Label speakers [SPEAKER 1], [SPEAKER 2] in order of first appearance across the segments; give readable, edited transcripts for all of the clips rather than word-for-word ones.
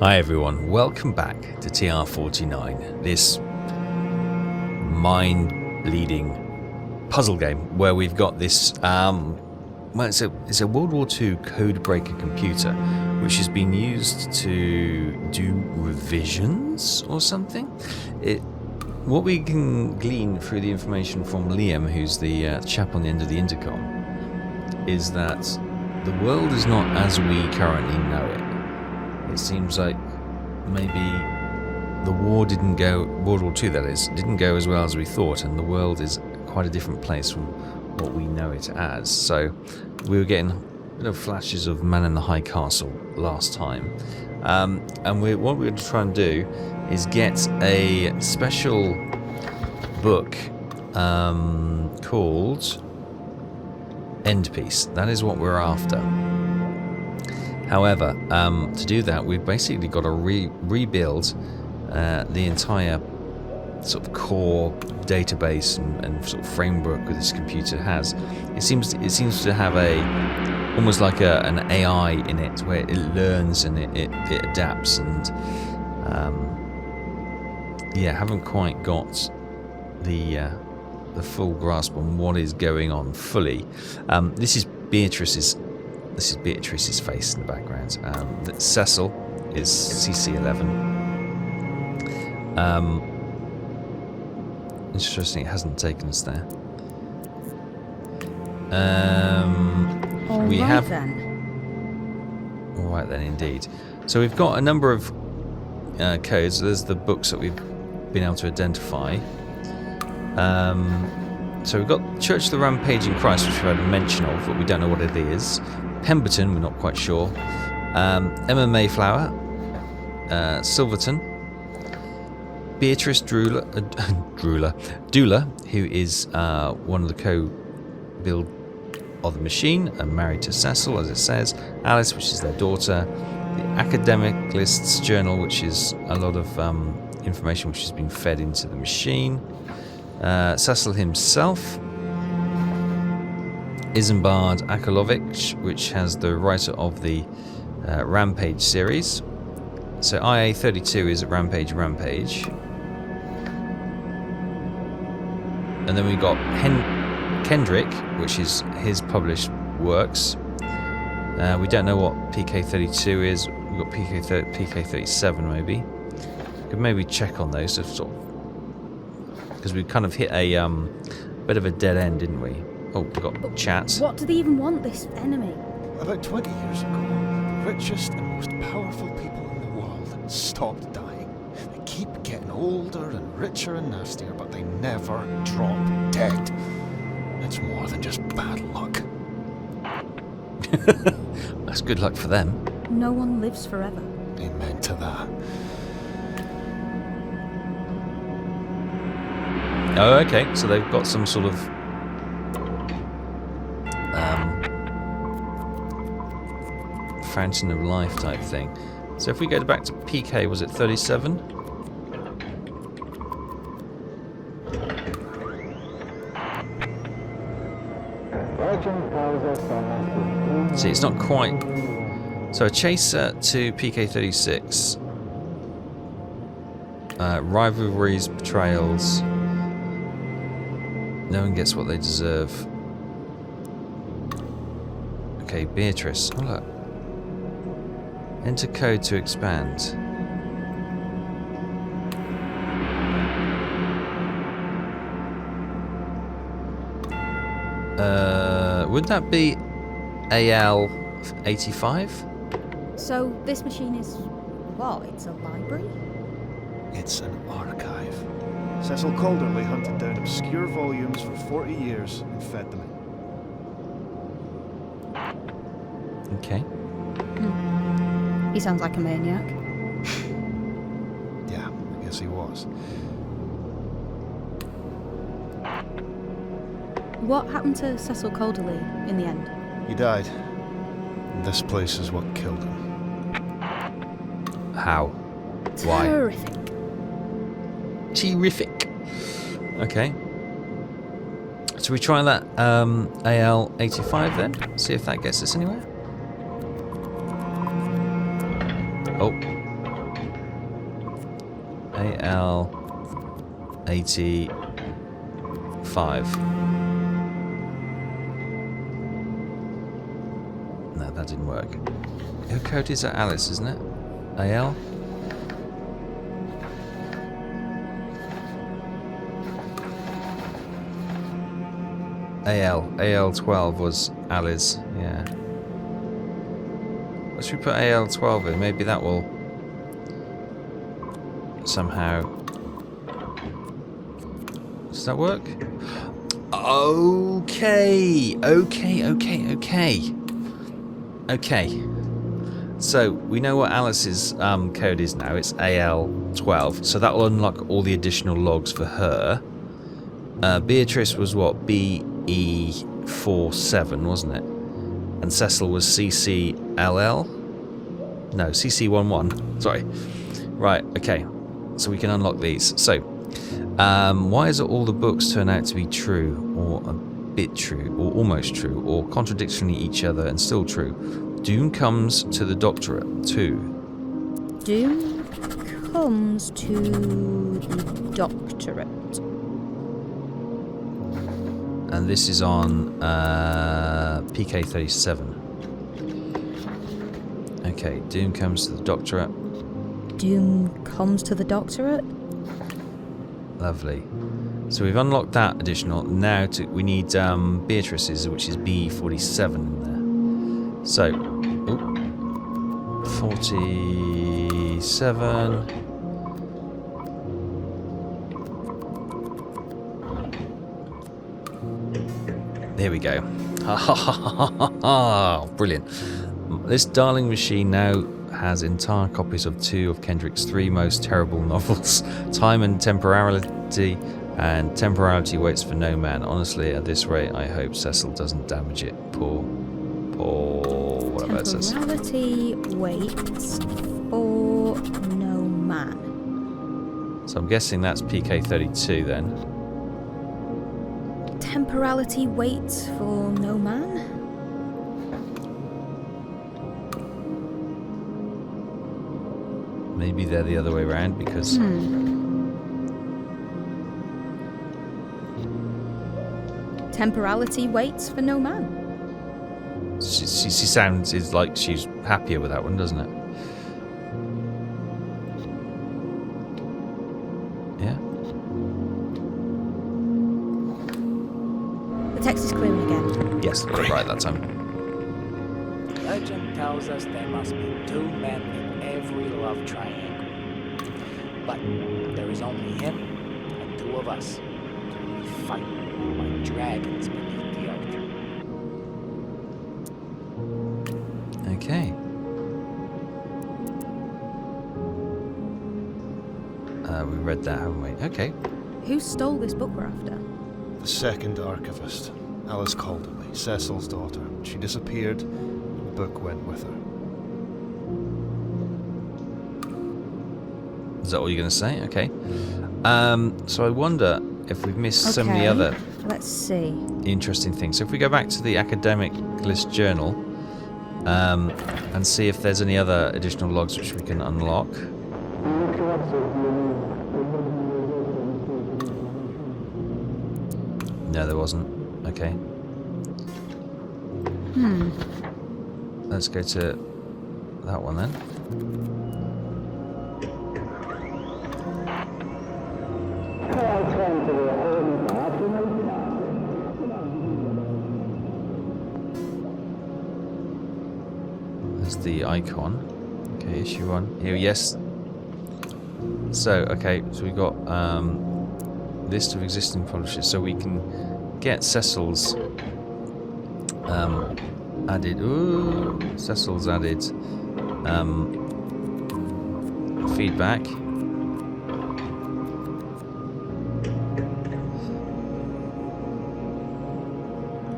[SPEAKER 1] Hi everyone, welcome back to TR-49, this mind-bleeding puzzle game where we've got this, well, it's a World War II code breaker computer which has been used to do revisions or something. What we can glean through the information from Liam, who's the chap on the end of the intercom, is that the world is not as we currently know it. It seems like maybe the war didn't go, World War II that is, didn't go as well as we thought, and the world is quite a different place from what we know it as. So we were getting a bit of flashes of Man in the High Castle last time. And what we're going to try and do is get a special book called End Piece. That is what we're after. However, to do that, we've basically got to rebuild the entire sort of core database and sort of framework that this computer has. It seems to have almost like an AI in it, where it learns and it adapts, and haven't quite got the full grasp on what is going on fully. This is Beatrice's face in the background. Cecil is CC11. Interesting, it hasn't taken us there. We have. All right then, indeed. So we've got a number of codes. There's the books that we've been able to identify. So we've got Church of the Rampaging Christ, which we've had a mention of, but we don't know what it is. Pemberton, we're not quite sure. Emma Mayflower, Silverton, Beatrice Dooler, who is one of the co-build of the machine and married to Cecil, as it says. Alice, which is their daughter. The Academic Lists Journal, which is a lot of information which has been fed into the machine. Cecil himself. Isambard Akalovich, which has the writer of the Rampage series. So IA-32 is Rampage. And then we got Kendrick, which is his published works. We don't know what PK-32 is. We've got PK-37 maybe. Could maybe check on those, because we kind of hit a bit of a dead end, didn't we? Oh, we've got chats.
[SPEAKER 2] What do they even want, this enemy?
[SPEAKER 3] About 20 years ago, the richest and most powerful people in the world stopped dying. They keep getting older and richer and nastier, but they never drop dead. It's more than just bad luck.
[SPEAKER 1] That's good luck for them.
[SPEAKER 2] No one lives forever.
[SPEAKER 3] Amen to that.
[SPEAKER 1] Oh, okay. So they've got some sort of fountain of life type thing. So if we go back to PK, was it 37? See, it's not quite. So a chaser to PK-36. Rivalries, betrayals. No one gets what they deserve. Okay, Beatrice. Oh, look. Enter code to expand. Would that be AL-85?
[SPEAKER 2] So this machine is what? It's a library?
[SPEAKER 3] It's an archive. Cecil Caulderly hunted down obscure volumes for 40 years and fed them in.
[SPEAKER 1] Okay.
[SPEAKER 2] He sounds like a maniac.
[SPEAKER 3] Yeah, I guess he was.
[SPEAKER 2] What happened to Cecil Caulderly in the end?
[SPEAKER 3] He died. And this place is what killed him.
[SPEAKER 1] How? Why?
[SPEAKER 2] Terrific.
[SPEAKER 1] Okay. So we try that AL-85 then? See if that gets us anywhere? Oh. AL85. No, that didn't work. Her code is at Alice, isn't it? AL? AL12 was Alice, yeah. Let's we put AL12 in, maybe that will somehow... Does that work? Okay. So, we know what Alice's code is now. It's AL12. So that will unlock all the additional logs for her. Beatrice was what? BE47, wasn't it? And Cecil was CCLL? No, CC11. Sorry. Right, okay. So we can unlock these. So, why is it all the books turn out to be true, or a bit true, or almost true, or contradicting each other and still true? Doom comes to the doctorate too.
[SPEAKER 2] Doom comes to the doctorate.
[SPEAKER 1] And this is on PK37. Okay, Doom comes to the doctorate.
[SPEAKER 2] Doom comes to the doctorate?
[SPEAKER 1] Lovely. So we've unlocked that additional. Now we need Beatrice's, which is B47 in there. So, 47. There we go. Brilliant. This darling machine now has entire copies of 2 of Kendrick's 3 most terrible novels, Time and Temporality, and Temporality Waits for No Man. Honestly, at this rate, I hope Cecil doesn't damage it. Poor, whatever it says.
[SPEAKER 2] Temporality waits for no man.
[SPEAKER 1] So I'm guessing that's PK32 then.
[SPEAKER 2] Temporality waits for no man?
[SPEAKER 1] Maybe they're the other way around because...
[SPEAKER 2] Temporality waits for no man.
[SPEAKER 1] She sounds like she's happier with that one, doesn't it? Yeah?
[SPEAKER 2] The text is clearing again.
[SPEAKER 1] Yes, right that time.
[SPEAKER 4] Legend tells us there must be 2 men in every love triangle. But there is only him and 2 of us. We fight like dragons beneath the earth.
[SPEAKER 1] Okay. We read that, haven't we? Okay.
[SPEAKER 2] Who stole this book we're after?
[SPEAKER 3] The second archivist, Alice Caulderly, Cecil's daughter. She disappeared, and the book went with her.
[SPEAKER 1] Is that all you're going to say? Okay. So I wonder if we've missed so many other...
[SPEAKER 2] Let's see.
[SPEAKER 1] Interesting things. So if we go back to the academic list journal and see if there's any other additional logs which we can unlock. No, there wasn't. Okay. Let's go to that one then. There's the icon. Okay, issue 1. Here, yes. So, okay, so we got list of existing publishers, so we can get Cecil's added. Ooh, Cecil's added feedback.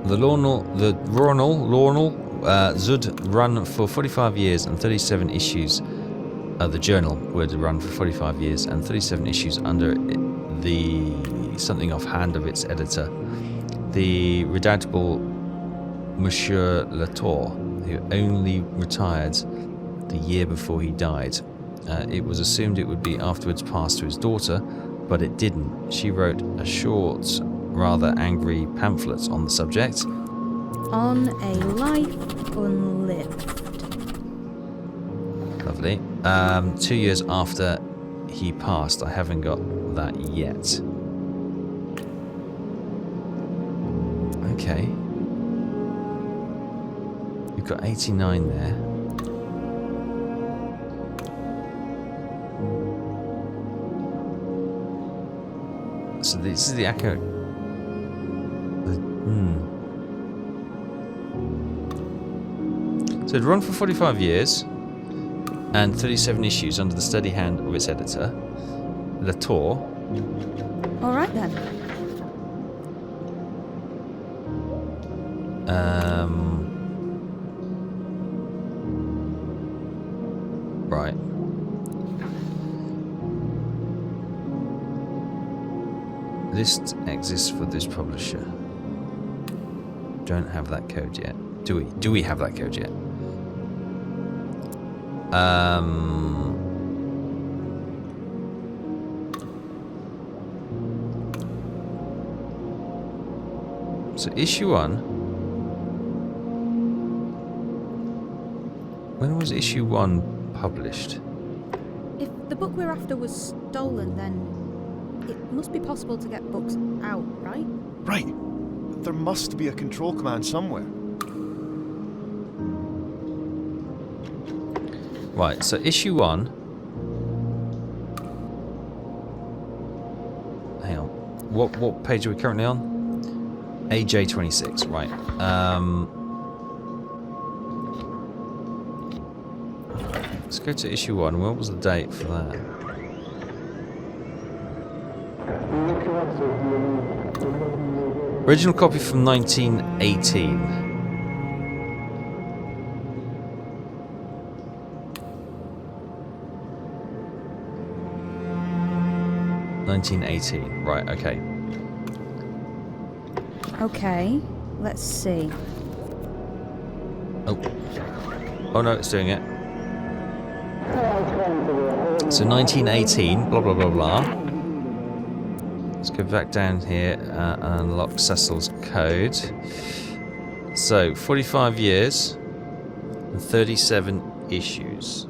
[SPEAKER 1] The Lornal Zud run for 45 years and 37 issues. The journal would run for 45 years and 37 issues under the something offhand of its editor, the redoubtable Monsieur Latour, who only retired the year before he died. It was assumed it would be afterwards passed to his daughter, but it didn't. She wrote a short, rather angry pamphlet on the subject.
[SPEAKER 2] On a life unlived.
[SPEAKER 1] Lovely. 2 years after he passed. I haven't got that yet. Okay. You've got 89 there. So this is the accurate. So it run for 45 years and 37 issues under the steady hand of its editor, Latour.
[SPEAKER 2] All right then.
[SPEAKER 1] Right. List exists for this publisher. Don't have that code yet. Do we? Do we have that code yet? So issue 1. When was issue 1 published?
[SPEAKER 2] If the book we're after was stolen, then it must be possible to get books out, right?
[SPEAKER 3] Right. There must be a control command somewhere.
[SPEAKER 1] Right, so issue 1. Hang on. What page are we currently on? AJ26, right. Let's go to issue 1. What was the date for that? Original copy from 1918. Right, okay.
[SPEAKER 2] Okay, let's see.
[SPEAKER 1] Oh no, it's doing it. So 1918, blah blah blah blah. Let's go back down here and unlock Cecil's code. So 45 years and 37 issues.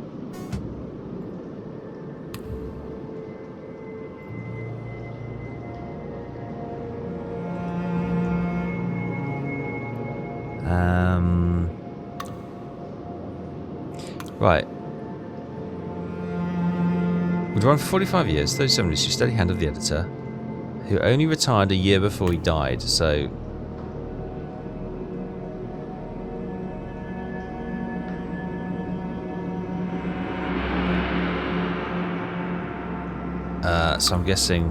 [SPEAKER 1] Right. Would run for 45 years, 37 issues, steady hand of the editor, who only retired a year before he died, so... so I'm guessing...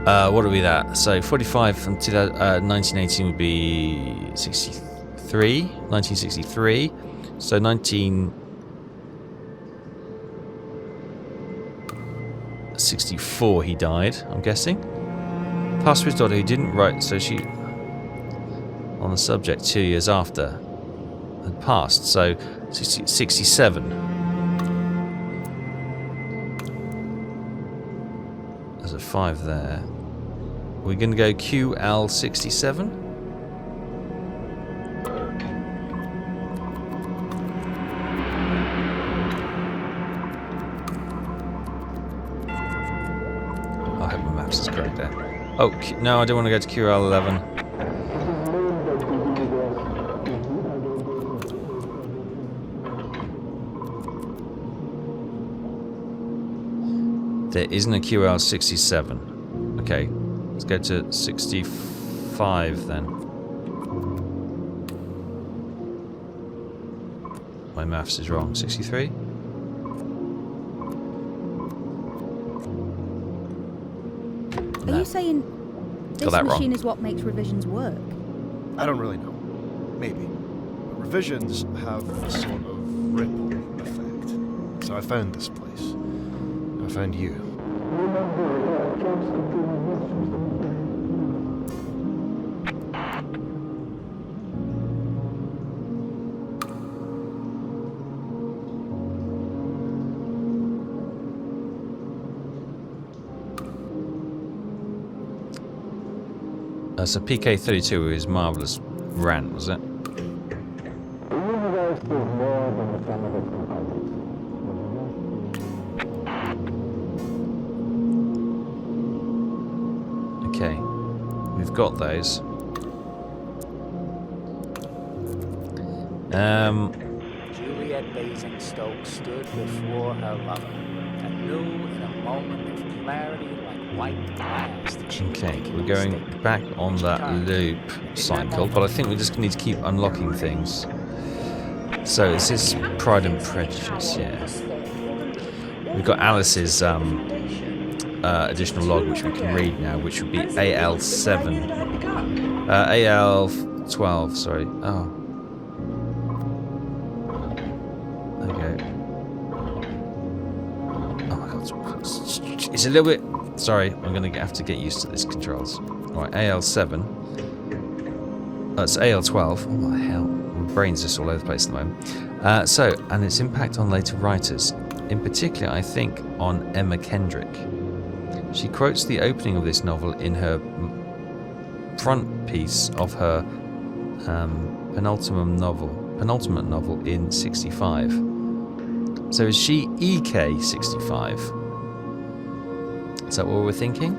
[SPEAKER 1] what are we at? So 45 from 1918 would be 1963. So 1964 he died, I'm guessing. Passed to his daughter who didn't write, so she... on the subject 2 years after had passed, so 67. There's a 5 there. We're going to go QL67. I hope my maps is correct there. Oh, no, I don't want to go to QL11. There isn't a QL67. Okay, let's go to 65 then. My maths is wrong. 63?
[SPEAKER 2] Are you saying this
[SPEAKER 1] that
[SPEAKER 2] machine
[SPEAKER 1] wrong.
[SPEAKER 2] is what makes revisions work?
[SPEAKER 3] I don't really know. Maybe. But revisions have a sort of ripple effect. So I found this place. I found you.
[SPEAKER 1] So PK32 is Marvelous Rant, was it?
[SPEAKER 5] The universe is more than the sum of its components.
[SPEAKER 1] Okay, we've got those.
[SPEAKER 4] Juliet Basingstoke stood before her lover and knew in a moment of clarity like white glass that she was
[SPEAKER 1] Okay,
[SPEAKER 4] making
[SPEAKER 1] we're
[SPEAKER 4] a
[SPEAKER 1] going
[SPEAKER 4] mistake.
[SPEAKER 1] back on that
[SPEAKER 4] Turned.
[SPEAKER 1] loop cycle, but I think we just need to keep unlocking things. So this is Pride and Prejudice, yeah. We've got Alice's additional log, which we can read now, which would be AL7. AL12, sorry. Oh. There we go. Oh my god. It's a little bit... Sorry, I'm going to have to get used to this controls. Right, AL7. That's AL12. What the hell? My brain's just all over the place at the moment. And its impact on later writers. In particular, I think, on Emma Kendrick. She quotes the opening of this novel in her front piece of her penultimate novel in 65. So is she EK65? Is that what we're thinking?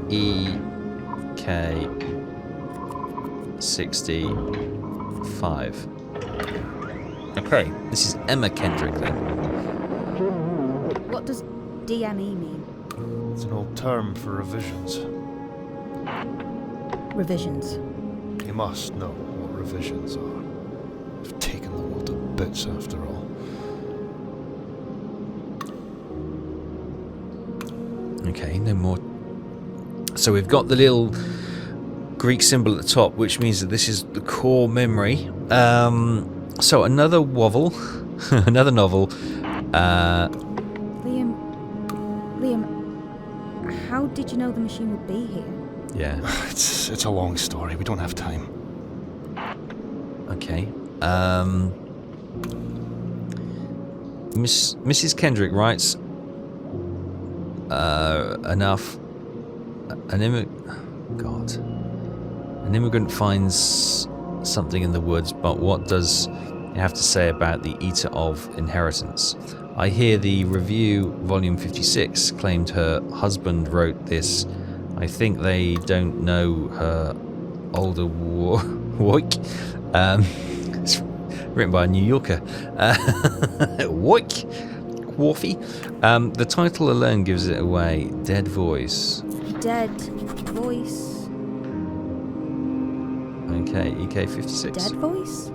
[SPEAKER 1] EK65. Okay, this is Emma Kendrick then.
[SPEAKER 2] What does DME mean?
[SPEAKER 3] It's an old term for revisions.
[SPEAKER 2] Revisions.
[SPEAKER 3] You must know what revisions are. I've taken them all to bits after all.
[SPEAKER 1] Okay, no more. So we've got the little Greek symbol at the top, which means that this is the core memory. So another wobble, another novel.
[SPEAKER 2] Liam, how did you know the machine would be here?
[SPEAKER 1] Yeah.
[SPEAKER 3] It's a long story. We don't have time.
[SPEAKER 1] Okay. Mrs. Kendrick writes. An immigrant finds something in the woods, but what does it have to say about the Eater of Inheritance? I hear the review, volume 56, claimed her husband wrote this. I think they don't know her older work. It's written by a New Yorker. Work. Wharfy. The title alone gives it away. Dead Voice.
[SPEAKER 2] Dead voice.
[SPEAKER 1] Okay, EK56.
[SPEAKER 2] Dead voice?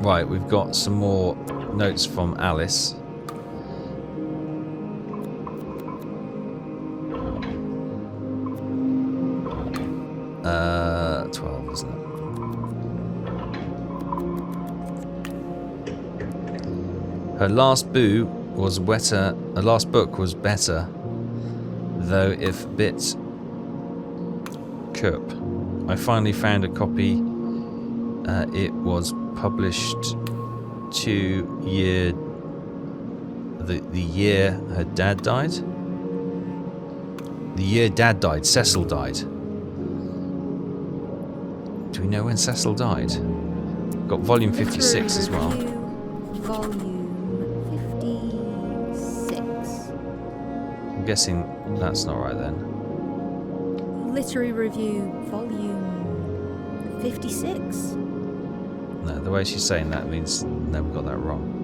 [SPEAKER 1] Right, we've got some more notes from Alice. Uh, 12, isn't it? Her last book was better, though if bit cup. I finally found a copy. It was published the year her dad died. The year Dad died, Cecil died. Do we know when Cecil died? Got volume 56 as well.
[SPEAKER 2] Volume 56.
[SPEAKER 1] I'm guessing that's not right then.
[SPEAKER 2] Literary Review, volume 56.
[SPEAKER 1] No, the way she's saying that means no, we got that wrong.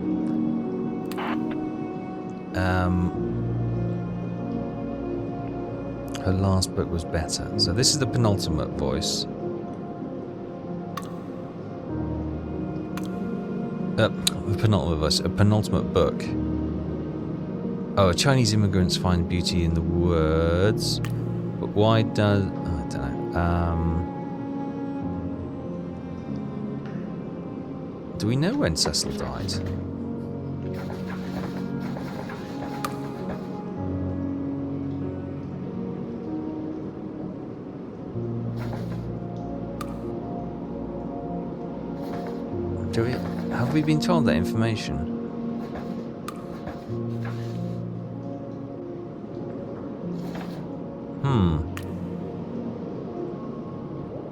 [SPEAKER 1] Her last book was better. So this is the penultimate voice. Penultimate voice. A penultimate book. Oh, Chinese immigrants find beauty in the words. But why does... Oh, I don't know. Do we know when Cecil died? Have we been told that information?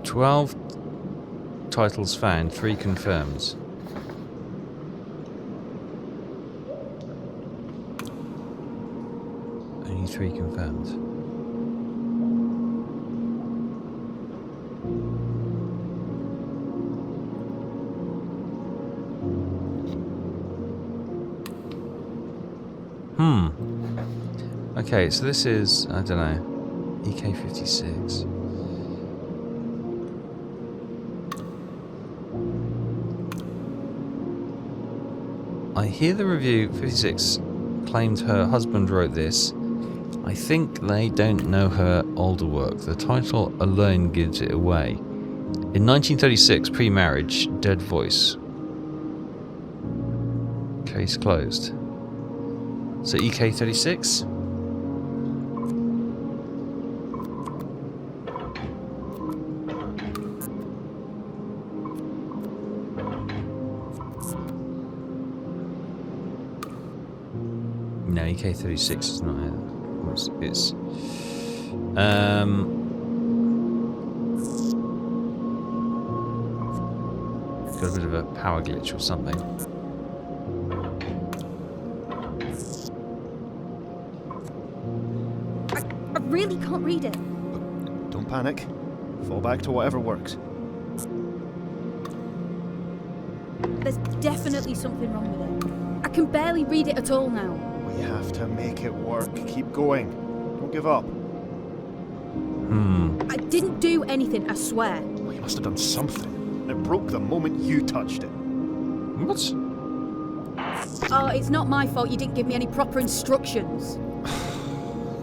[SPEAKER 1] 12 titles found, 3 confirmed. Only 3 confirmed. Okay, so this is, I don't know, EK56. I hear the review 56 claimed her husband wrote this. I think they don't know her older work. The title alone gives it away. In 1936, pre-marriage, dead voice. Case closed. So EK36? No, EK36 is not it. It's got a bit of a power glitch or something.
[SPEAKER 2] I really can't read it.
[SPEAKER 3] Look, don't panic. Fall back to whatever works.
[SPEAKER 2] There's definitely something wrong with it. I can barely read it at all now.
[SPEAKER 3] We have to make it work. Keep going. Don't give up.
[SPEAKER 2] I didn't do anything, I swear.
[SPEAKER 3] Well, you must have done something. It broke the moment you touched it.
[SPEAKER 1] What?
[SPEAKER 2] Oh, it's not my fault you didn't give me any proper instructions.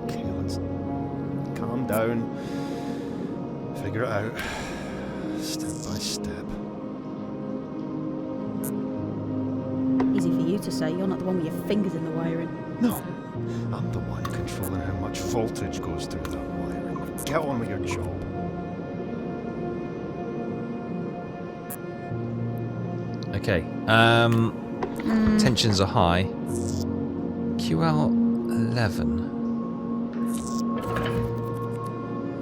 [SPEAKER 3] Okay, let's calm down. Figure it out. Step by step.
[SPEAKER 2] Easy for you to say, you're not the one with your fingers in the wiring.
[SPEAKER 3] No, I'm the one controlling how much voltage goes through that wiring. Get on with your job.
[SPEAKER 1] Okay. Tensions are high. QL11.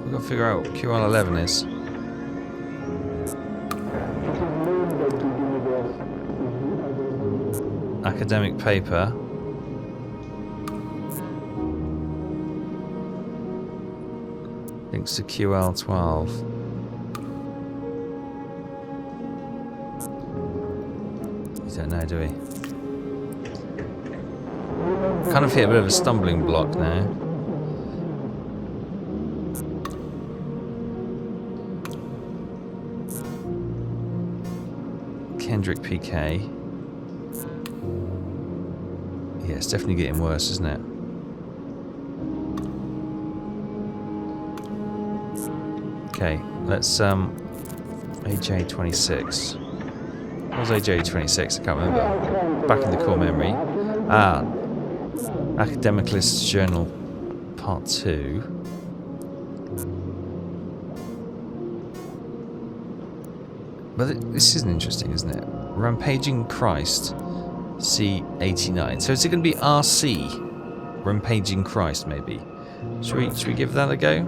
[SPEAKER 1] We've got to figure out what QL11 is. Academic paper. Links to QL12. We don't know, do we? Kind of hit a bit of a stumbling block now. Kendrick PK. Yeah, it's definitely getting worse, isn't it? Okay, let's AJ26. What was AJ26? I can't remember. Back in the core memory. Academicalist Journal Part 2. But this isn't interesting, isn't it? Rampaging Christ C89. So is it going to be RC? Rampaging Christ, maybe. Should we give that a go?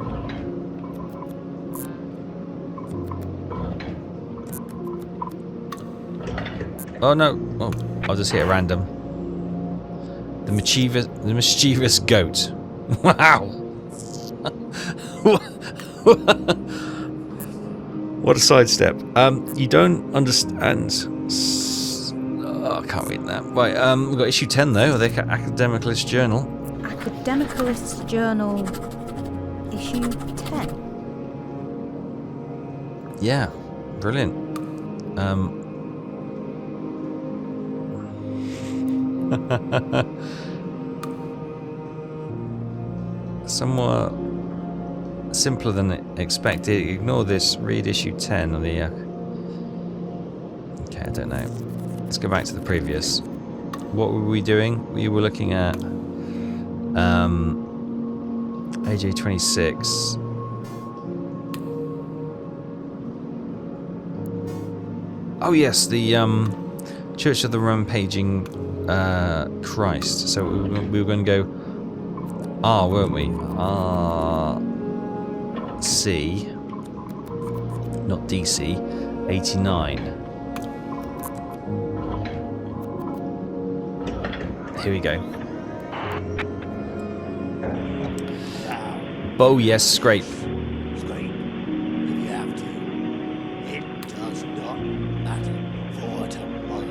[SPEAKER 1] Oh no! Oh, I'll just hit a random. The mischievous goat. Wow! What a sidestep. You don't understand. Oh, I can't read that. Right, we've got issue 10 though, the Academicalist Journal.
[SPEAKER 2] Academicalist Journal, issue 10.
[SPEAKER 1] Yeah, brilliant. Somewhat simpler than expected. Ignore this. Read issue 10 of the... Okay, I don't know. Let's go back to the previous. What were we doing? We were looking at AJ26. Oh yes, the Church of the Rampaging Christ. So we were going to go R, weren't we? R. C, not DC, 89. Here we go. Bow, yes, scrape.
[SPEAKER 4] Scrape, if you have to. It does not matter, for tomorrow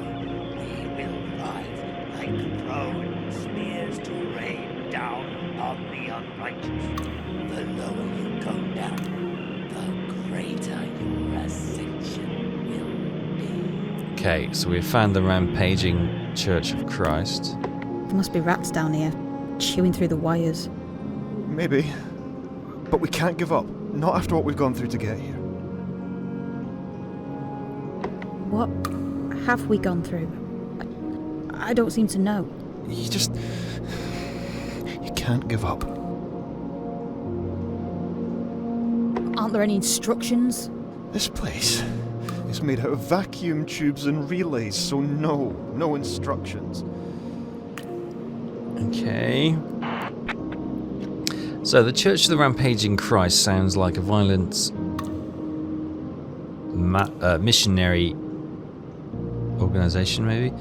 [SPEAKER 4] we will rise like prone spears to rain down on the unrighteous. The lower you go down, the greater your ascension will be.
[SPEAKER 1] Okay, so we found the rampaging Church of Christ.
[SPEAKER 2] There must be rats down here, chewing through the wires.
[SPEAKER 3] Maybe. But we can't give up. Not after what we've gone through to get here.
[SPEAKER 2] What have we gone through? I don't seem to know.
[SPEAKER 3] You can't give up.
[SPEAKER 2] Aren't there any instructions?
[SPEAKER 3] This place is made out of vacuum tubes and relays, so no instructions.
[SPEAKER 1] Okay. So the Church of the Rampaging Christ sounds like a violent missionary organization, maybe.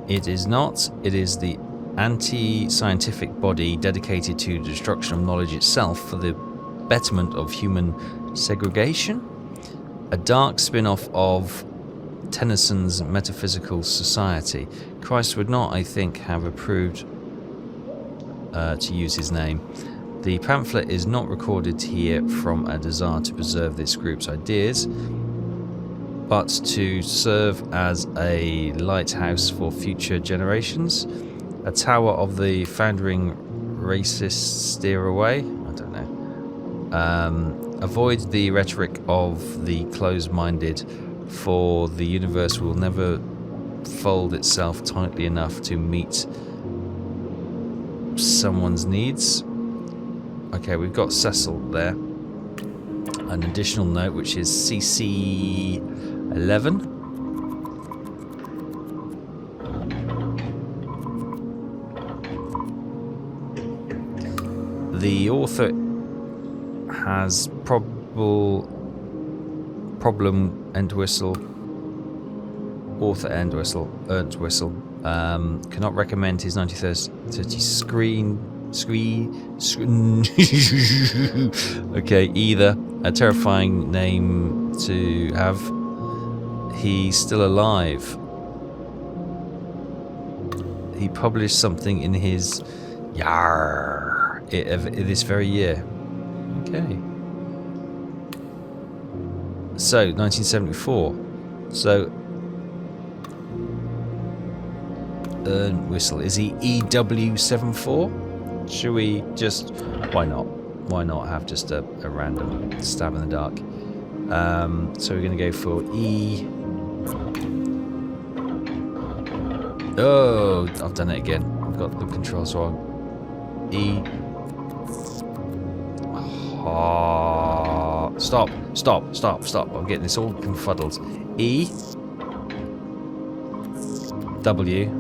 [SPEAKER 1] It is not. It is the anti-scientific body dedicated to the destruction of knowledge itself for the betterment of human segregation. A dark spin-off of Tennyson's Metaphysical Society. Christ would not, I think, have approved to use his name. The pamphlet is not recorded here from a desire to preserve this group's ideas, but to serve as a lighthouse for future generations, a tower of the foundering racists steer away. I don't know. Avoid the rhetoric of the closed-minded, for the universe will never fold itself tightly enough to meet someone's needs. Okay, we've got Cecil there. An additional note, which is CC 11. The author has problem Entwistle. Author Entwistle. Cannot recommend his 1930 screen. Okay, either. A terrifying name to have. He's still alive. He published something in his this very year. Okay. So, 1974. So, Whistle. Is he EW74? Should we just... Why not? Why not have just a random stab in the dark? So we're going to go for E... Oh, I've done it again. I've got the controls wrong. E... Oh, stop. I'm getting this all confuddled. E... W...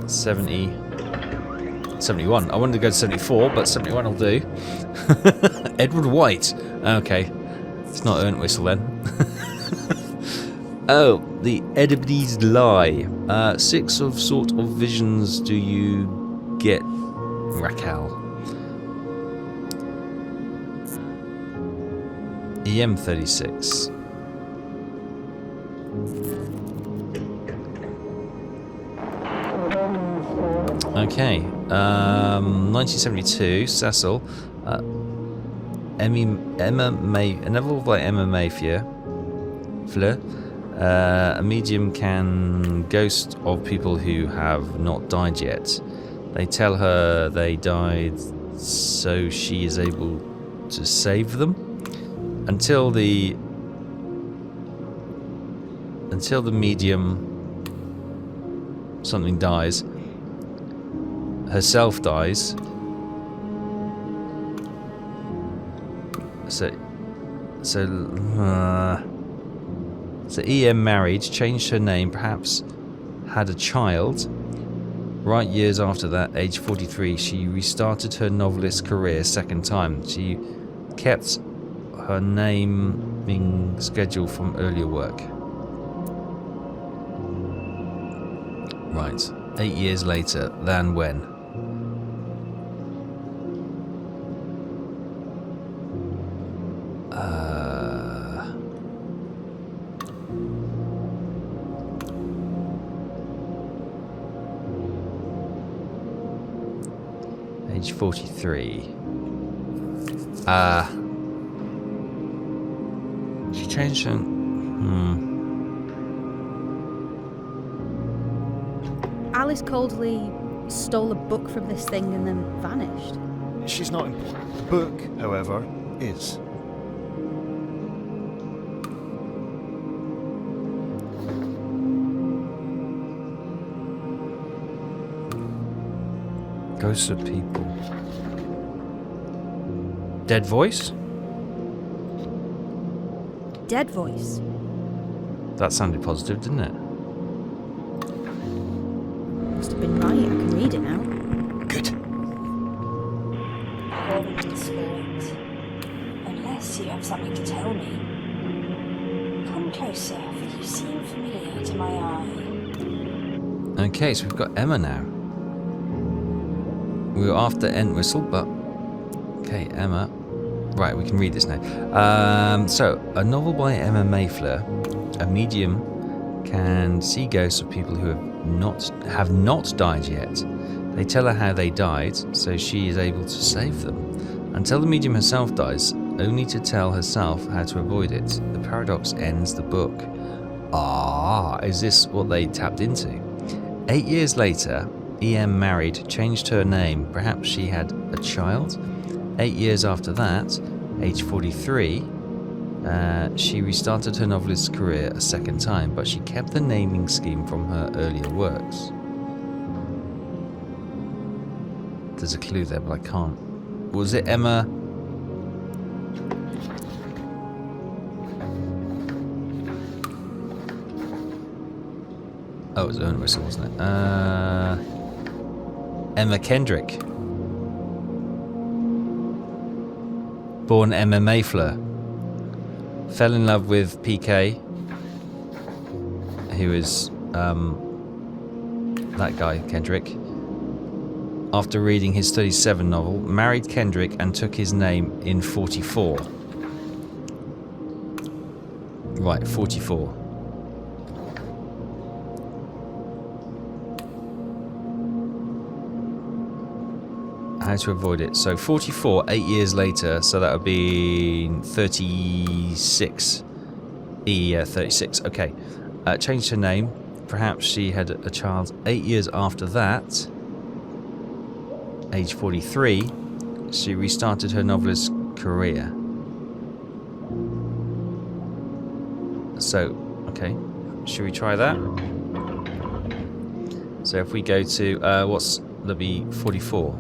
[SPEAKER 1] 70... 71. I wanted to go to 74, but 71 will do. Edward White. Okay. It's not Ernst Whistle then. Oh, the Edibides lie. 6 of sort of visions do you get, Raquel? EM36. Okay, 1972, Cecil, Emma May, a novel by Emma Mayfair, a medium can ghost of people who have not died yet. They tell her they died so she is able to save them. Until the medium something dies, herself dies. So EM married, changed her name, perhaps had a child. Right years after that, age 43, she restarted her novelist career second time. She kept her naming schedule from earlier work. Right. 8 years later than when? Age 43. She changed her...
[SPEAKER 2] Alice Caulderly stole a book from this thing and then vanished.
[SPEAKER 3] She's not important. The book, however, is.
[SPEAKER 1] Ghosts of people. Dead voice?
[SPEAKER 2] Dead voice.
[SPEAKER 1] That sounded positive, didn't it?
[SPEAKER 2] Must have been right. I can read it now.
[SPEAKER 3] Good.
[SPEAKER 6] Haunted spirit. Unless you have something to tell me. Come closer, for you seem familiar to my eye.
[SPEAKER 1] Okay, so we've got Emma now. We were after Entwistle, but... Okay, Emma. Right, we can read this now. So, a novel by Emma Mayfleur. A medium can see ghosts of people who have not died yet. They tell her how they died, so she is able to save them. Until the medium herself dies, only to tell herself how to avoid it. The paradox ends the book. Ah, is this what they tapped into? 8 years later, E.M. married, changed her name. Perhaps she had a child. 8 years after that, age 43, she restarted her novelist's career a second time, but she kept the naming scheme from her earlier works. There's a clue there, but I can't. Was it Emma? Oh, it was Entwistle, wasn't it? Emma Kendrick. Born Emma Mayfleur. Fell in love with PK, who is that guy, Kendrick. After reading his 37 novel, married Kendrick and took his name in 44. Right, 44. How to avoid it. So 44, 8 years later, so that would be 36. Yeah, 36, okay. Changed her name. Perhaps she had a child 8 years after that. Age 43, she restarted her novelist career. So, okay, should we try that? So if we go to, what's the be 44?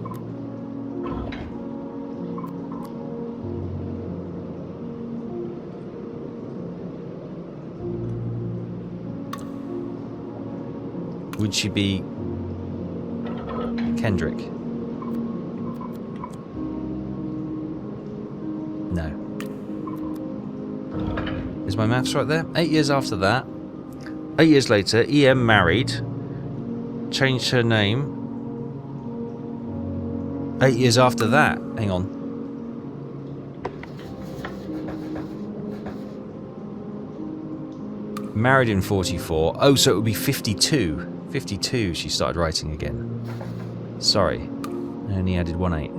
[SPEAKER 1] Would she be Kendrick? No. Is my maths right there? 8 years after that. 8 years later, E.M. married. Changed her name. 8 years after that. Hang on. Married in 44. Oh, so it would be 52. 52 she started writing again. Sorry. I only added 1 8.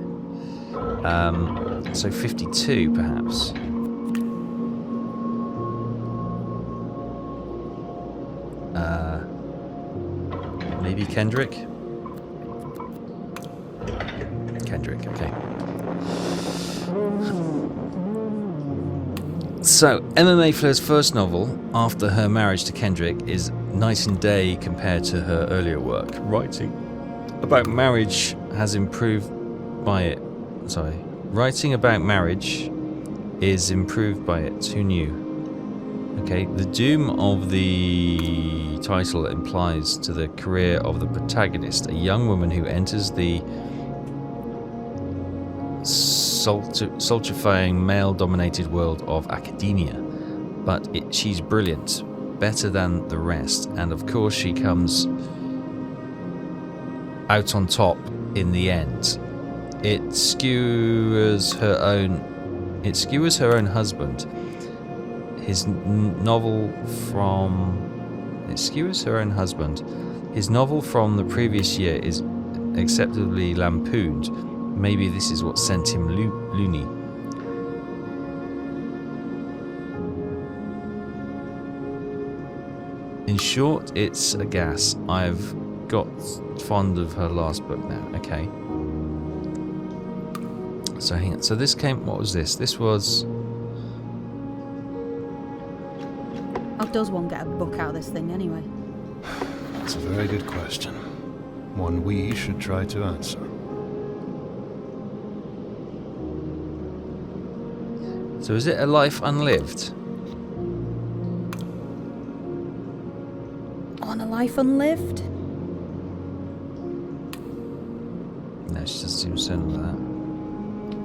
[SPEAKER 1] So 52 perhaps. Maybe Kendrick? Kendrick, okay. So, Emma Mayfleur's first novel, after her marriage to Kendrick, is night and day compared to her earlier work. Writing about marriage has improved by it. Writing about marriage is improved by it. Who knew? Okay, the doom of the title implies to the career of the protagonist, a young woman who enters the stultifying male-dominated world of academia. But she's brilliant, better than the rest, and of course she comes out on top in the end. It skewers her own husband. His novel from the previous year is acceptably lampooned. Maybe this is what sent him loony. In short, it's a gas. I've got fond of her last book now. Okay. So hang on. So this came. What was this? This was.
[SPEAKER 2] How does one get a book out of this thing anyway?
[SPEAKER 3] That's a very good question. One we should try to answer.
[SPEAKER 1] So is it A Life Unlived?
[SPEAKER 2] On A Life Unlived?
[SPEAKER 1] No, she doesn't seem certain of that.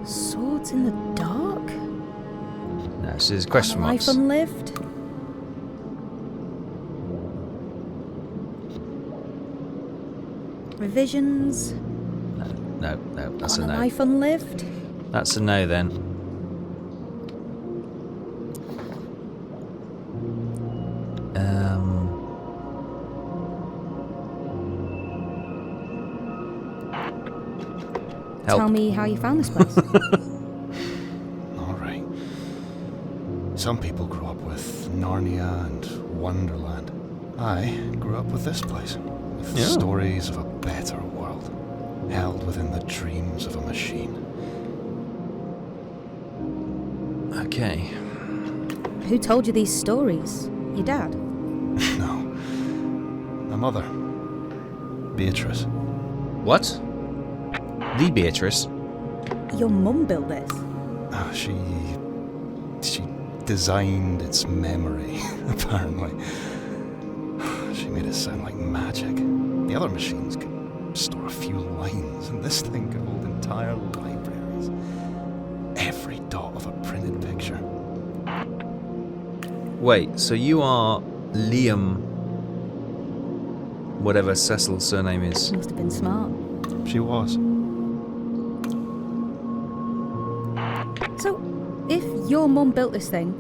[SPEAKER 2] Swords in the Dark?
[SPEAKER 1] No, so there's question
[SPEAKER 2] On A
[SPEAKER 1] marks.
[SPEAKER 2] Life Unlived? Revisions?
[SPEAKER 1] No, that's
[SPEAKER 2] On
[SPEAKER 1] a
[SPEAKER 2] A
[SPEAKER 1] no.
[SPEAKER 2] Life Unlived?
[SPEAKER 1] That's a no then. Help.
[SPEAKER 2] Tell me how you found this place.
[SPEAKER 3] Alright. Some people grew up with Narnia and Wonderland. I grew up with this place. With
[SPEAKER 1] Yeah.
[SPEAKER 3] stories of a better world. Held within the dreams of a machine.
[SPEAKER 1] Okay.
[SPEAKER 2] Who told you these stories? Your dad?
[SPEAKER 3] No. My mother. Beatrice.
[SPEAKER 1] What? The Beatrice?
[SPEAKER 2] Your mum built this?
[SPEAKER 3] She designed its memory, apparently. She made it sound like magic. The other machines could store a few lines, and this thing could hold entire libraries. Every dot of a printed picture.
[SPEAKER 1] Wait, so you are Liam, whatever Cecil's surname is.
[SPEAKER 2] Must have been smart.
[SPEAKER 3] She was.
[SPEAKER 2] So, if your mum built this thing,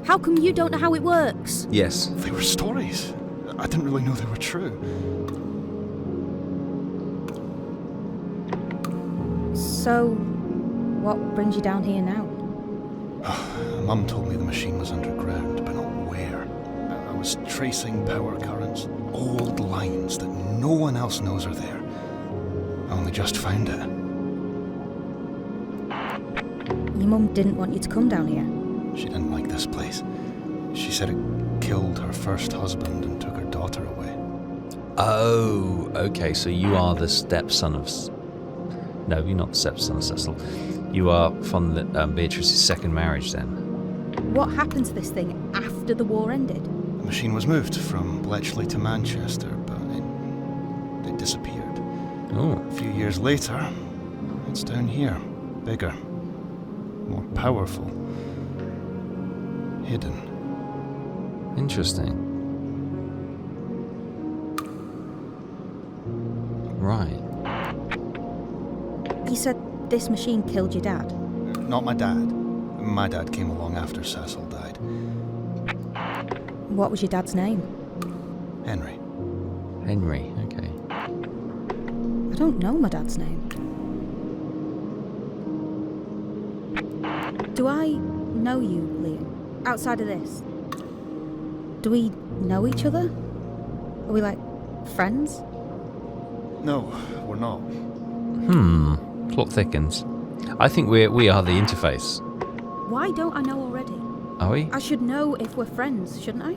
[SPEAKER 2] how come you don't know how it works?
[SPEAKER 1] Yes.
[SPEAKER 3] They were stories. I didn't really know they were true.
[SPEAKER 2] So, what brings you down here now?
[SPEAKER 3] Mum told me the machine was underground, but not where. I was tracing power currents, old lines that no one else knows are there. I only just found it.
[SPEAKER 2] Your mum didn't want you to come down here.
[SPEAKER 3] She didn't like this place. She said it killed her first husband and took her daughter away.
[SPEAKER 1] Oh, okay, so you are the stepson of... No, you're not the stepson of Cecil. You are from Beatrice's second marriage then.
[SPEAKER 2] What happened to this thing after the war ended?
[SPEAKER 3] The machine was moved from Bletchley to Manchester, but it disappeared.
[SPEAKER 1] Oh,
[SPEAKER 3] A few years later, it's down here. Bigger. More powerful. Hidden.
[SPEAKER 1] interesting. Right.
[SPEAKER 2] You said this machine killed your dad.
[SPEAKER 3] Not my dad. My dad came along after Cecil died.
[SPEAKER 2] What was your dad's name?
[SPEAKER 3] Henry.
[SPEAKER 1] Henry, okay.
[SPEAKER 2] I don't know my dad's name. Do I know you, Liam? Outside of this? Do we know each other? Are we like friends?
[SPEAKER 3] No, we're not.
[SPEAKER 1] Plot thickens. I think we are the interface.
[SPEAKER 2] Why don't I know already?
[SPEAKER 1] Are we?
[SPEAKER 2] I should know if we're friends, shouldn't I?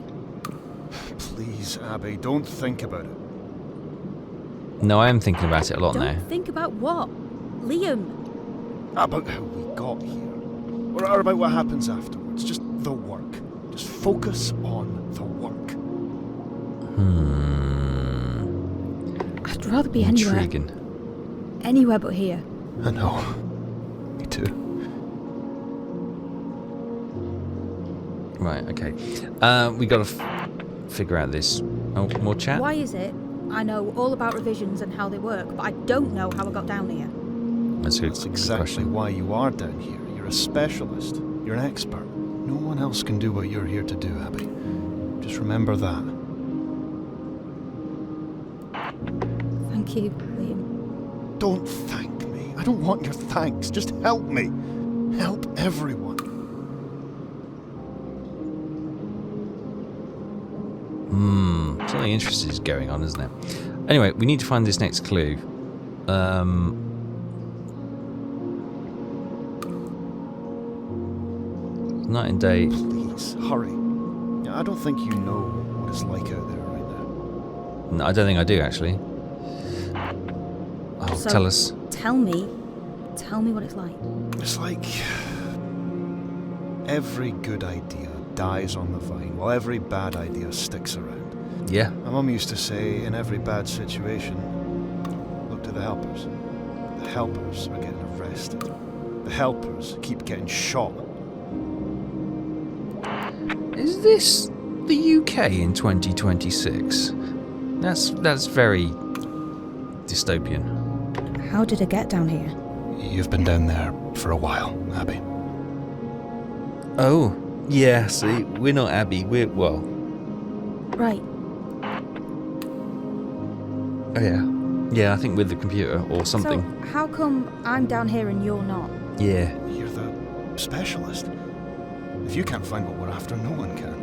[SPEAKER 3] Please, Abby, don't think about it.
[SPEAKER 1] No, I am thinking about it a lot
[SPEAKER 2] Don't
[SPEAKER 1] now.
[SPEAKER 2] think about what? Liam!
[SPEAKER 3] About how we got here. Or about what happens afterwards. Just the work. Just focus on the work.
[SPEAKER 2] I'd rather be
[SPEAKER 1] Intriguing.
[SPEAKER 2] anywhere but here.
[SPEAKER 3] I know. Me too.
[SPEAKER 1] Right, okay. We got to figure out this. Oh, more chat?
[SPEAKER 2] Why is it I know all about revisions and how they work, but I don't know how I got down here?
[SPEAKER 1] That's a good
[SPEAKER 3] That's exactly
[SPEAKER 1] question.
[SPEAKER 3] why you are down here. You're a specialist. You're an expert. No one else can do what you're here to do, Abby. Just remember that.
[SPEAKER 2] Thank you, Liam.
[SPEAKER 3] Don't thank me. I don't want your thanks. Just help me. Help everyone.
[SPEAKER 1] Something interesting is going on, isn't it? Anyway, we need to find this next clue. Night and day.
[SPEAKER 3] Please, hurry. I don't think you know what it's like out there right now.
[SPEAKER 1] No, I don't think I do, actually. Oh,
[SPEAKER 2] So-
[SPEAKER 1] tell us.
[SPEAKER 2] Tell me what it's like.
[SPEAKER 3] It's like every good idea dies on the vine, while every bad idea sticks around.
[SPEAKER 1] Yeah.
[SPEAKER 3] My mum used to say, in every bad situation, look to the helpers. The helpers are getting arrested. The helpers keep getting shot.
[SPEAKER 1] Is this the UK in 2026? That's very dystopian.
[SPEAKER 2] How did it get down here?
[SPEAKER 3] You've been down there for a while, Abby.
[SPEAKER 1] Oh, yeah, see, we're not Abby, well,
[SPEAKER 2] Right.
[SPEAKER 1] oh yeah. Yeah, I think with the computer or something.
[SPEAKER 2] So, how come I'm down here and you're not?
[SPEAKER 1] Yeah.
[SPEAKER 3] You're the specialist. If you can't find what we're after, no one can.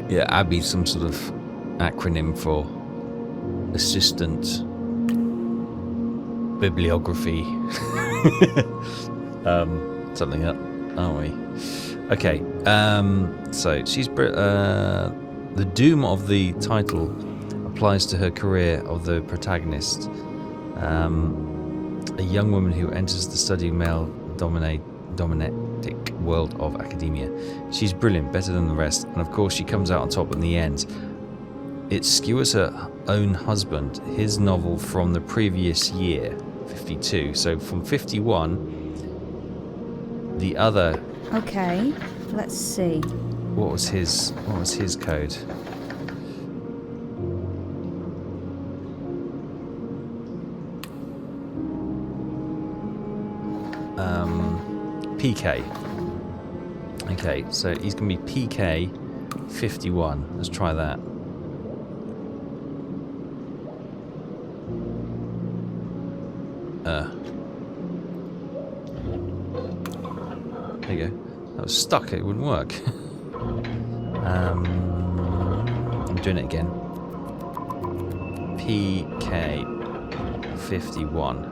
[SPEAKER 1] Yeah, Abby's some sort of acronym for assistant bibliography. Something up, aren't we? Okay, so she's the doom of the title applies to her career of the protagonist, a young woman who enters the study male-dominatic world of academia. She's brilliant, better than the rest, and of course she comes out on top in the end. It skewers her own husband, his novel from the previous year, 52. So from 51, the other.
[SPEAKER 2] Okay, let's see.
[SPEAKER 1] What was his code? PK. Okay, so he's gonna be PK 51. Let's try that. There you go. That was stuck, it wouldn't work. I'm doing it again. PK 51.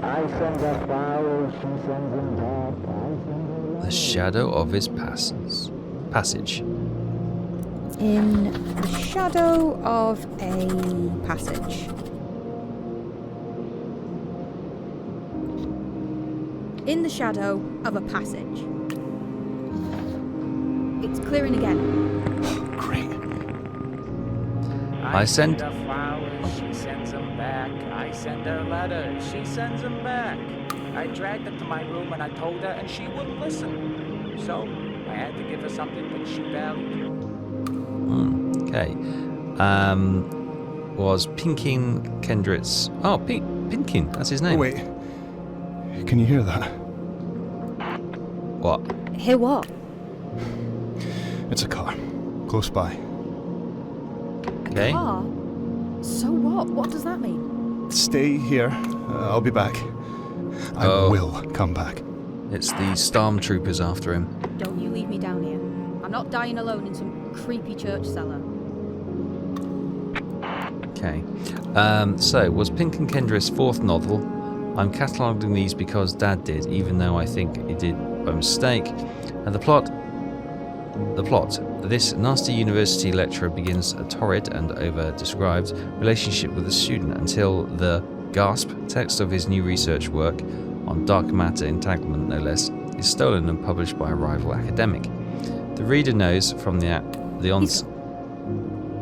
[SPEAKER 5] I send her flowers, she sends them back. I send her
[SPEAKER 1] The shadow of his passage.
[SPEAKER 2] In the shadow of a passage. In the shadow of a passage. It's clearing again.
[SPEAKER 3] Great.
[SPEAKER 1] I send-
[SPEAKER 4] her flowers, she sends them back. I send her letters, she sends them back. I dragged her to my room and I told her and she wouldn't listen. So I had to give her something that she valued.
[SPEAKER 1] Okay. Was Pinkin Kendrick's... Oh, Pinkin, that's his name.
[SPEAKER 3] Oh, wait. Can you hear that?
[SPEAKER 1] What?
[SPEAKER 2] Hear what?
[SPEAKER 3] It's a car. Close by.
[SPEAKER 1] Okay.
[SPEAKER 2] Car? So what? What does that mean?
[SPEAKER 3] Stay here. I'll be back. I
[SPEAKER 1] Oh.
[SPEAKER 3] will come back.
[SPEAKER 1] It's the stormtroopers after him.
[SPEAKER 2] Don't you leave me down here. I'm not dying alone in some creepy church cellar.
[SPEAKER 1] Okay. So, was Pink and Kendra's fourth novel? I'm cataloguing these because Dad did, even though I think he did by mistake. And the plot. This nasty university lecturer begins a torrid and over-described relationship with a student until the gasp text of his new research work on dark matter entanglement no less, is stolen and published by a rival academic. The reader knows from the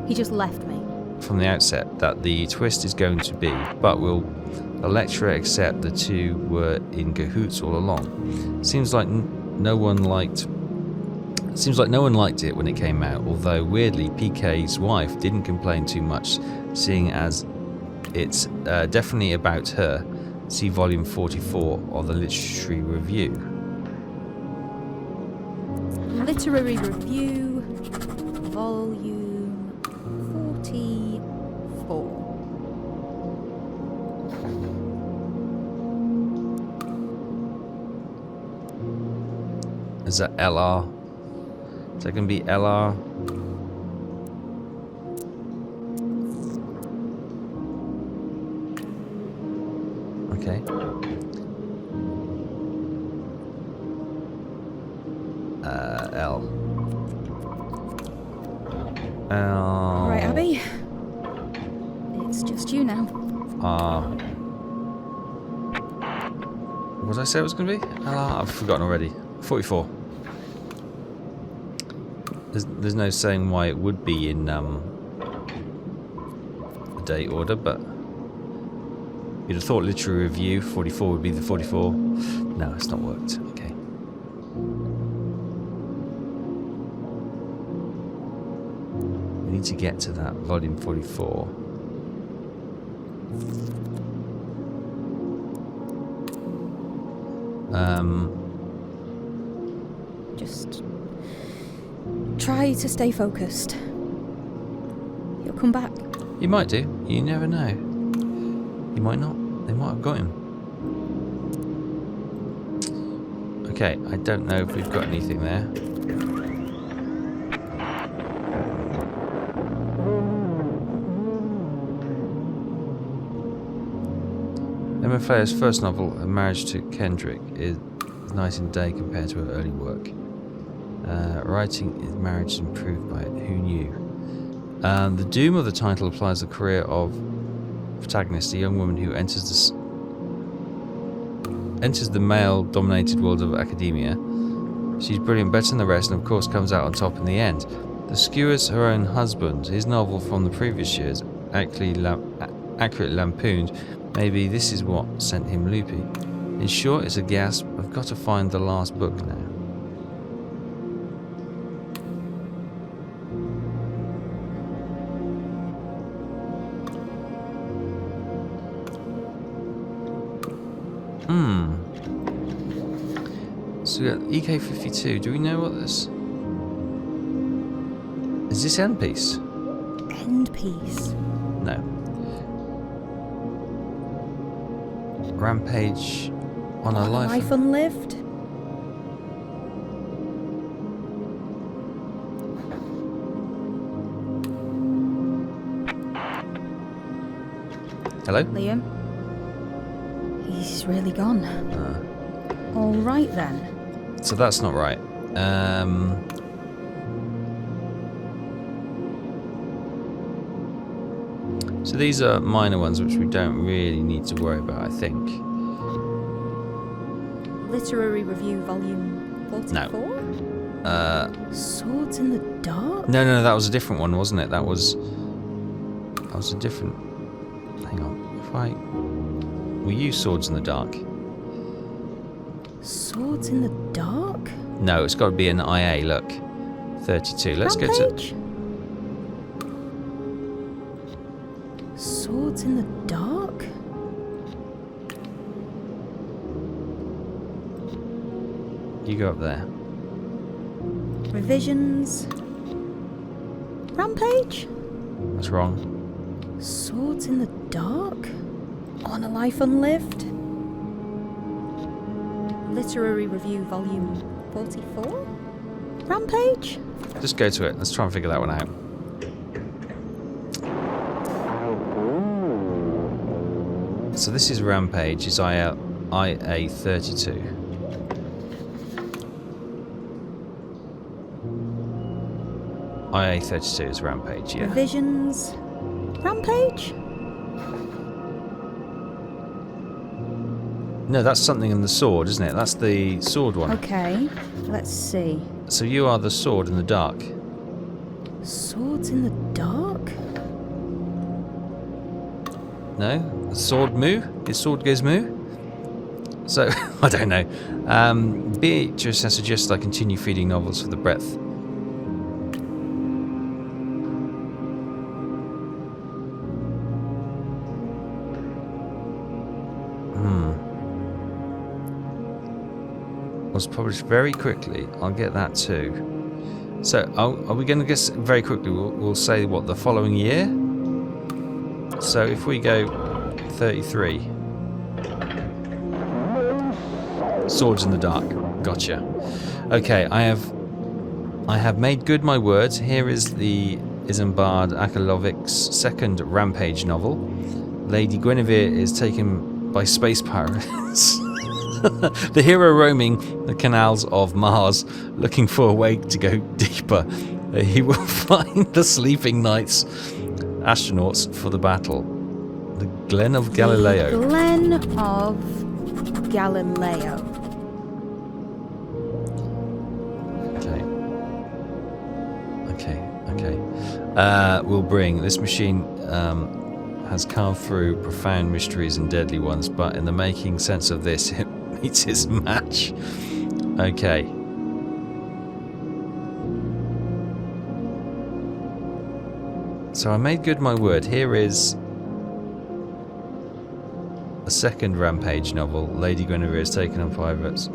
[SPEAKER 2] He just left me.
[SPEAKER 1] from the outset that the twist is going to be, but will the lecturer accept the two were in cahoots all along? Seems like no one liked it when it came out, although weirdly PK's wife didn't complain too much, seeing as it's definitely about her. See volume 44 of the Literary Review.
[SPEAKER 2] Literary Review, volume 44.
[SPEAKER 1] Is that LR? Is that going to be LR? Okay. L.
[SPEAKER 2] Right, Abby. It's just you now.
[SPEAKER 1] What did I say it was going to be? LR? I've forgotten already. 44. There's no saying why it would be in the date order, but you'd have thought Literary Review 44 would be the 44. No, it's not worked. Okay. We need to get to that volume 44.
[SPEAKER 2] Just try to stay focused. You'll come back.
[SPEAKER 1] You might do. You never know. You might not. They might have got him. Okay, I don't know if we've got anything there. Emma Flair's first novel, A Marriage to Kendrick, is night and day compared to her early work. Writing is marriage improved by it. Who knew? The doom of the title applies the career of protagonist, a young woman who enters the male-dominated world of academia. She's brilliant, better than the rest, and of course comes out on top in the end. The skewers her own husband. His novel from the previous years, accurately lampooned. Maybe this is what sent him loopy. In short, it's a gasp. I've got to find the last book now. So we got EK52. Do we know what this is? This end piece?
[SPEAKER 2] End piece.
[SPEAKER 1] No. Rampage on a life.
[SPEAKER 2] Life unlived.
[SPEAKER 1] Hello?
[SPEAKER 2] Liam. He's really gone. All right then.
[SPEAKER 1] So that's not right. So these are minor ones which we don't really need to worry about, I think.
[SPEAKER 2] Literary Review, volume 44?
[SPEAKER 1] No.
[SPEAKER 2] Swords in the Dark?
[SPEAKER 1] No, that was a different one, wasn't it? That was a different... Hang on. We use Swords in the Dark.
[SPEAKER 2] Swords in the Dark?
[SPEAKER 1] No, it's got to be an IA, look. 32. Let's go
[SPEAKER 2] Rampage?
[SPEAKER 1] to...
[SPEAKER 2] Swords in the Dark?
[SPEAKER 1] You go up there.
[SPEAKER 2] Revisions? Rampage?
[SPEAKER 1] That's wrong.
[SPEAKER 2] Swords in the Dark? On a Life Unlived? Literary Review, volume 44? Rampage?
[SPEAKER 1] Just go to it. Let's try and figure that one out. So this is Rampage, is IA32. IA32 is Rampage, yeah.
[SPEAKER 2] Revisions? Rampage?
[SPEAKER 1] No, that's something in the sword, isn't it? That's the sword one.
[SPEAKER 2] Okay, let's see.
[SPEAKER 1] So you are the sword in the dark.
[SPEAKER 2] Swords in the dark?
[SPEAKER 1] No? The sword moo? His sword goes moo? So, I don't know. Beatrice has suggested I continue feeding novels for the breadth. Was published very quickly. I'll get that too. So, are we going to guess very quickly? We'll say what, the following year? So, if we go 33. Swords in the Dark. Gotcha. Okay, I have made good my words. Here is the Isambard Akalovic's second rampage novel. Lady Guinevere is taken by space pirates. The hero roaming the canals of Mars, looking for a way to go deeper. He will find the sleeping knights, astronauts for the battle. The Glen of Galileo.
[SPEAKER 2] The Glen of Galileo. Okay. Will bring this machine. Has carved through profound mysteries and deadly ones, but in the making sense of this, it meets its match. Okay. So I made good my word. Here is a second rampage novel. Lady Guinevere is taken on pirates.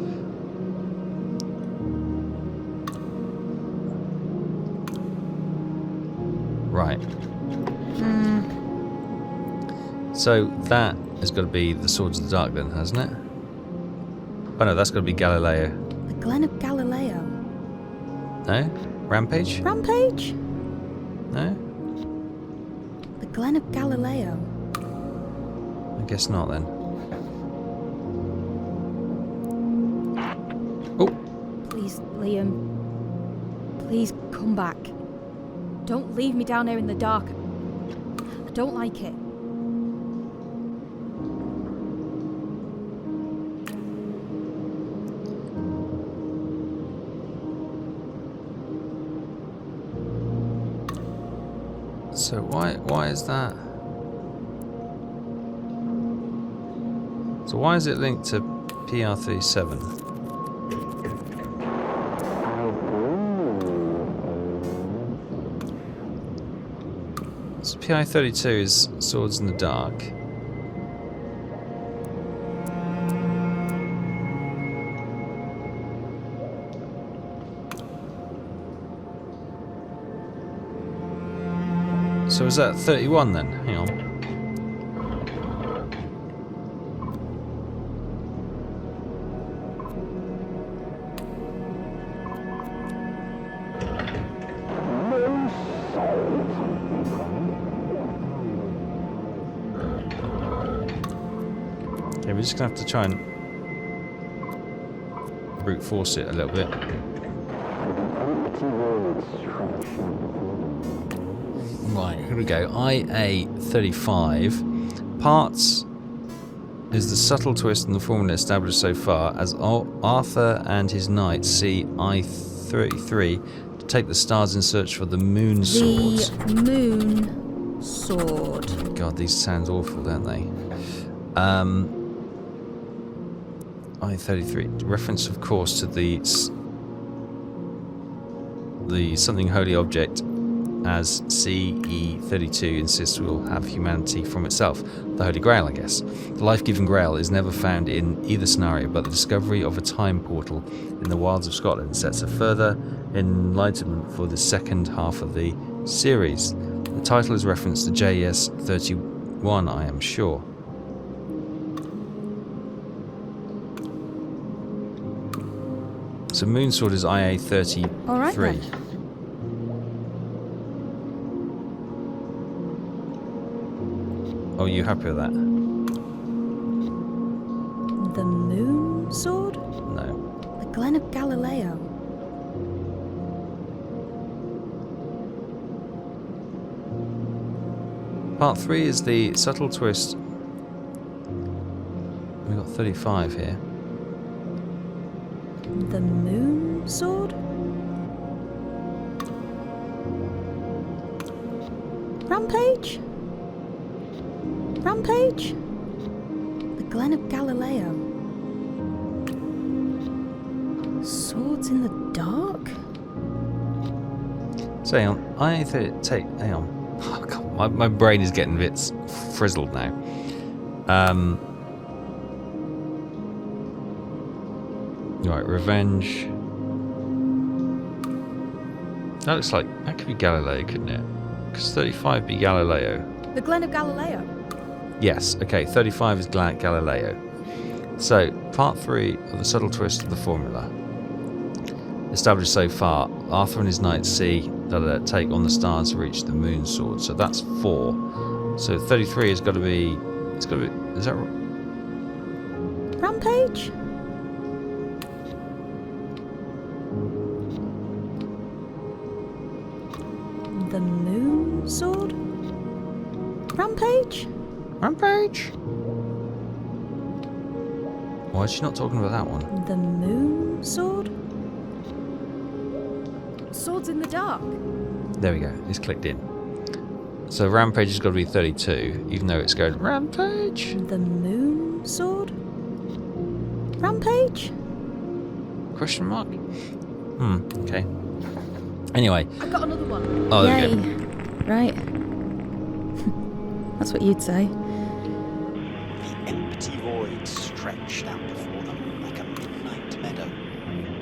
[SPEAKER 2] Right. So that has got to be the Swords of the Dark then, hasn't it? Oh no, that's got to be Galileo. The Glen of Galileo.
[SPEAKER 1] No? Rampage?
[SPEAKER 2] Rampage?
[SPEAKER 1] No?
[SPEAKER 2] The Glen of Galileo.
[SPEAKER 1] I guess not then. Oh!
[SPEAKER 2] Please, Liam. Please come back. Don't leave me down here in the dark. I don't like it.
[SPEAKER 1] So why is that? So why is it linked to PR37? So PR32 is Swords in the Dark. So is that 31 then? Hang on. Okay, we're just gonna have to try and brute force it a little bit. Right, here we go. IA-35. Parts is the subtle twist in the formula established so far as Arthur and his knights see I-33 to take the stars in search for the moon sword.
[SPEAKER 2] The moon sword.
[SPEAKER 1] God, these sound awful, don't they? I-33. Reference, of course, to the something holy object, as CE32 insists will have humanity from itself. The Holy Grail, I guess. The life-giving Grail is never found in either scenario, but the discovery of a time portal in the wilds of Scotland sets a further enlightenment for the second half of the series. The title is reference to JS31, I am sure. So Moonsword is IA-33.
[SPEAKER 2] All right then.
[SPEAKER 1] Oh, you happy with that?
[SPEAKER 2] The moon sword?
[SPEAKER 1] No.
[SPEAKER 2] The Glen of Galileo.
[SPEAKER 1] Part 3 is the subtle twist. We've got
[SPEAKER 2] 35 here.
[SPEAKER 7] The moon sword? Rampage? Rampage? The Glen of Galileo? Swords in the dark?
[SPEAKER 2] So hang on, hang on. Oh, God, my brain is getting a bit frizzled now. Right, revenge. That looks like, that could be Galileo, couldn't it? Because 35 be Galileo.
[SPEAKER 7] The Glen of Galileo?
[SPEAKER 2] Yes, okay, 35 is Galileo. So, part 3 of the subtle twist of the formula. Established so far, Arthur and his knights see that take on the stars to reach the moon sword. So that's 4. So 33 has got to be, is that right?
[SPEAKER 7] Rampage? The moon sword? Rampage?
[SPEAKER 2] Rampage? Why is she not talking about that one?
[SPEAKER 7] The moon sword? Swords in the dark?
[SPEAKER 2] There we go, it's clicked in. So Rampage has got to be 32, even though it's going Rampage?
[SPEAKER 7] The moon sword? Rampage?
[SPEAKER 2] Question mark? Okay. Anyway.
[SPEAKER 7] I got another one.
[SPEAKER 2] Oh, there we go.
[SPEAKER 7] Right. That's what you'd say.
[SPEAKER 4] The empty void stretched out before them like a midnight meadow.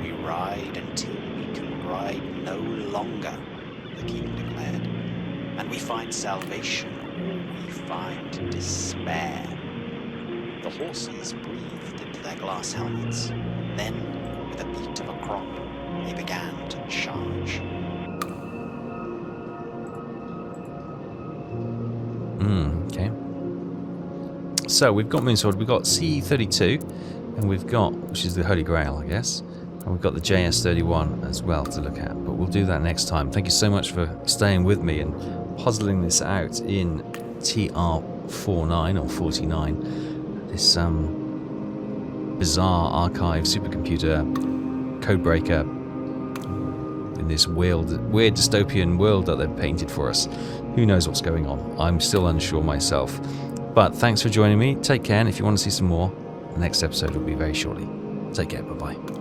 [SPEAKER 4] We ride until we can ride no longer, the king declared. And we find salvation, or we find despair. The horses breathed into their glass helmets. Then, with a beat of a crop, they began to charge.
[SPEAKER 2] Okay. So we've got Moonsword, we've got C32, and we've got, which is the Holy Grail, I guess, and we've got the JS31 as well to look at, but we'll do that next time. Thank you so much for staying with me and puzzling this out in TR-49 or 49, this bizarre archive supercomputer codebreaker in this weird dystopian world that they've painted for us. Who knows what's going on? I'm still unsure myself. But thanks for joining me. Take care, and if you want to see some more, the next episode will be very shortly. Take care. Bye-bye.